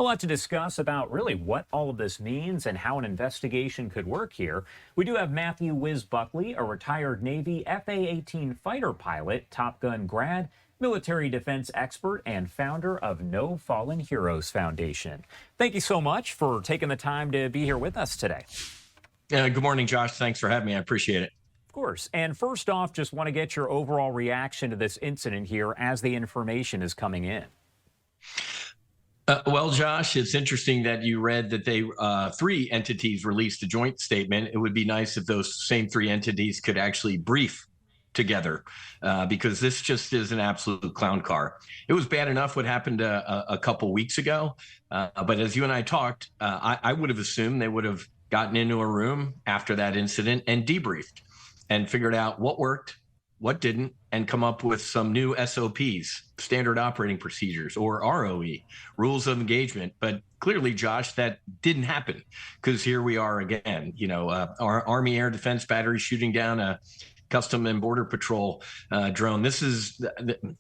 A lot to discuss about really what all of this means and how an investigation could work here. We do have Matthew Wiz Buckley, a retired Navy FA-18 fighter pilot, Top Gun grad, military defense expert, and founder of No Fallen Heroes Foundation. Thank you so much for taking the time to be here with us today. Good morning, Josh. Thanks for having me. I appreciate it. Of course. And first off, just want to get your overall reaction to this incident here as the information is coming in. Well, Josh, it's interesting that you read that three entities released a joint statement. It would be nice if those same three entities could actually brief together, because this just is an absolute clown car. It was bad enough what happened a couple weeks ago, but as you and I talked, I would have assumed they would have gotten into a room after that incident and debriefed and figured out what worked, what didn't, and come up with some new SOPs, standard operating procedures, or ROE, rules of engagement. But clearly, Josh, that didn't happen, because here we are again. Our Army Air Defense Battery shooting down a Custom and Border Patrol drone. This is,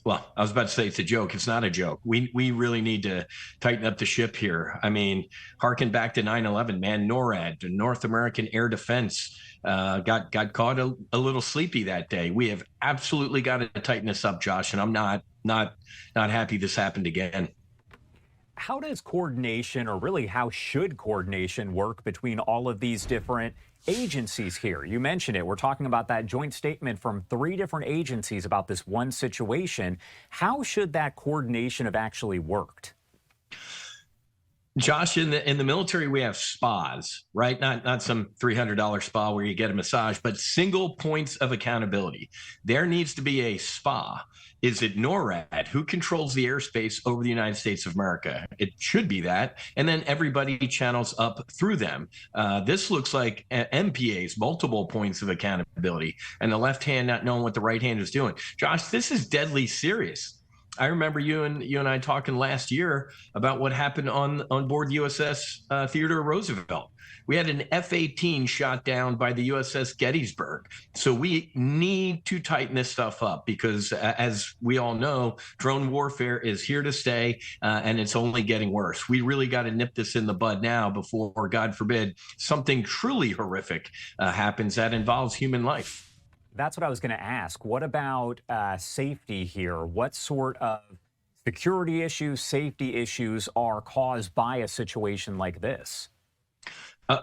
well, I was about to say it's a joke. It's not a joke. We really need to tighten up the ship here. I mean, harken back to 9/11, man. NORAD, the North American Air Defense, got caught a little sleepy that day. We have absolutely got to tighten this up, Josh, and I'm not happy this happened again. How does coordination, or really how should coordination work between all of these different agencies here? You mentioned it. We're talking about that joint statement from three different agencies about this one situation. How should that coordination have actually worked? Josh, in the military, we have spas, right? Not some $300 spa where you get a massage, but single points of accountability. There needs to be a spa. Is it NORAD? Who controls the airspace over the United States of America? It should be that. And then everybody channels up through them. This looks like MPAs, multiple points of accountability, and the left hand not knowing what the right hand is doing. Josh, this is deadly serious. I remember you and I talking last year about what happened on board USS Theodore Roosevelt. We had an F-18 shot down by the USS Gettysburg. So we need to tighten this stuff up, because as we all know, drone warfare is here to stay, and it's only getting worse. We really got to nip this in the bud now before, God forbid, something truly horrific happens that involves human life. That's what I was going to ask. What about safety here? What sort of security issues, safety issues are caused by a situation like this?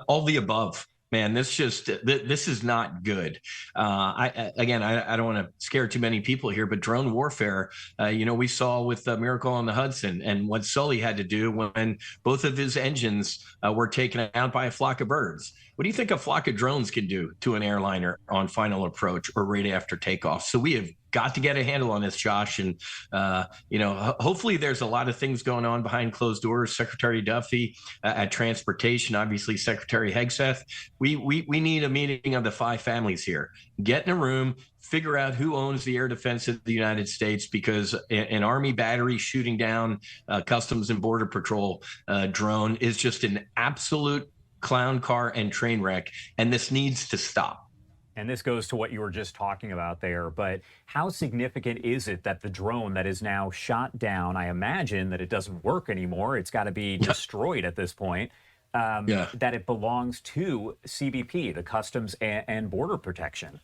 All the above, man. This is not good. I don't want to scare too many people here, but drone warfare, we saw with Miracle on the Hudson and what Sully had to do when both of his engines were taken out by a flock of birds. What do you think a flock of drones can do to an airliner on final approach or right after takeoff? So we have got to get a handle on this, Josh. And, hopefully there's a lot of things going on behind closed doors. Secretary Duffy at Transportation, obviously Secretary Hegseth. We need a meeting of the five families here. Get in a room, figure out who owns the air defense of the United States, because an Army battery shooting down Customs and Border Patrol drone is just an absolute clown car and train wreck, and this needs to stop. And this goes to what you were just talking about there, but how significant is it that the drone that is now shot down, I imagine that it doesn't work anymore, it's got to be destroyed at this point, that it belongs to CBP, the Customs and Border Protection?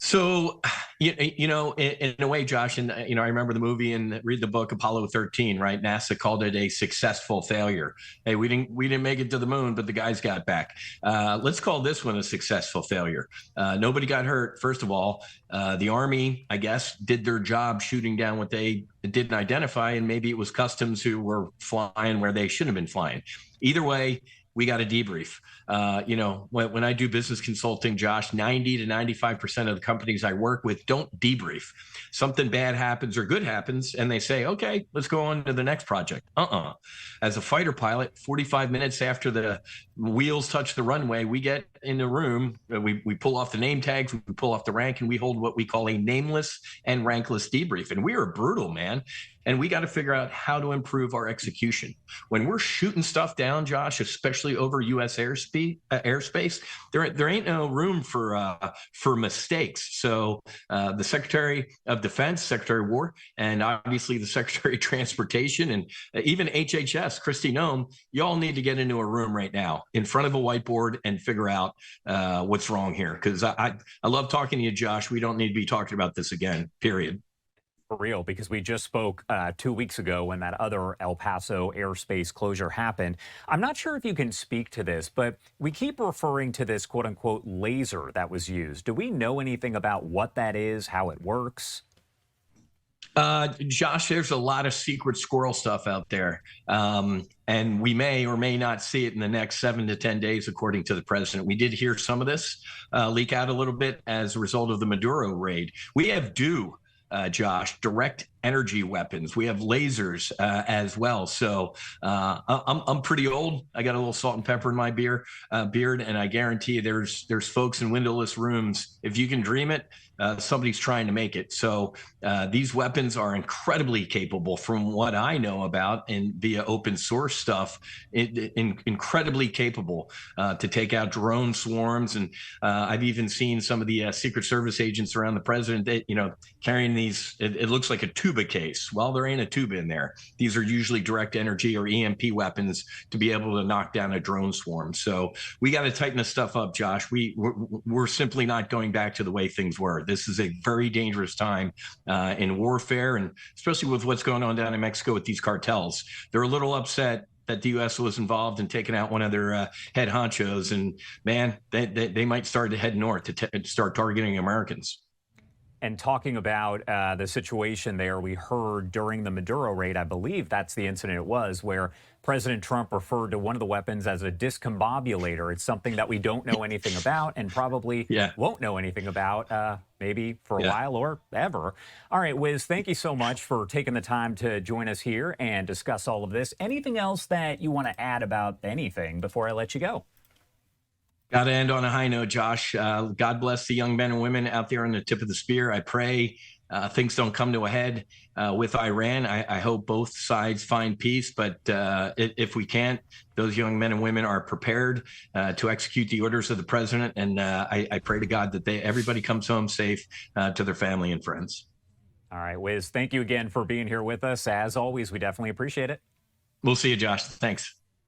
So, in a way, Josh, and I remember the movie and read the book Apollo 13, right? NASA called it a successful failure. Hey, we didn't make it to the moon, but the guys got back. Let's call this one a successful failure. Nobody got hurt. First of all, the Army, I guess, did their job shooting down what they didn't identify, and maybe it was Customs who were flying where they shouldn't have been flying. Either way, we got to debrief. When I do business consulting, Josh, 90 to 95% of the companies I work with don't debrief. Something bad happens or good happens, and they say, okay, let's go on to the next project. As a fighter pilot, 45 minutes after the wheels touch the runway, we get in the room, we pull off the name tags, we pull off the rank, and we hold what we call a nameless and rankless debrief. And we are brutal, man. And we got to figure out how to improve our execution. When we're shooting stuff down, Josh, especially over U.S. airspace, there ain't no room for mistakes. So the Secretary of Defense, Secretary of War, and obviously the Secretary of Transportation, and even HHS, Kristi Noem, you all need to get into a room right now in front of a whiteboard and figure out what's wrong here. Because I love talking to you, Josh. We don't need to be talking about this again, period. For real, because we just spoke 2 weeks ago when that other El Paso airspace closure happened. I'm not sure if you can speak to this, but we keep referring to this quote unquote laser that was used. Do we know anything about what that is, how it works? Josh, there's a lot of secret squirrel stuff out there. And we may or may not see it in the next 7 to 10 days, according to the president. We did hear some of this leak out a little bit as a result of the Maduro raid. We have Josh, direct energy weapons. We have lasers as well. So I'm pretty old. I got a little salt and pepper in my beard, and I guarantee you there's folks in windowless rooms. If you can dream it, somebody's trying to make it. So these weapons are incredibly capable, from what I know about and via open source stuff, incredibly capable to take out drone swarms. And I've even seen some of the Secret Service agents around the president, carrying these. It looks like a tuba case. Well, there ain't a tuba in there. These are usually direct energy or EMP weapons to be able to knock down a drone swarm. So we got to tighten this stuff up, Josh. We're simply not going back to the way things were. This is a very dangerous time in warfare, and especially with what's going on down in Mexico with these cartels. They're a little upset that the U.S. was involved in taking out one of their head honchos, and man, they might start to head north to start targeting Americans. And talking about the situation there, we heard during the Maduro raid, I believe that's the incident it was, where President Trump referred to one of the weapons as a discombobulator. It's something that we don't know anything about and probably won't know anything about maybe for a while or ever. All right, Wiz, thank you so much for taking the time to join us here and discuss all of this. Anything else that you want to add about anything before I let you go? Got to end on a high note, Josh. God bless the young men and women out there on the tip of the spear. I pray things don't come to a head with Iran. I hope both sides find peace, but if we can't, those young men and women are prepared to execute the orders of the president. And I pray to God that everybody comes home safe to their family and friends. All right, Wiz, thank you again for being here with us. As always, we definitely appreciate it. We'll see you, Josh. Thanks.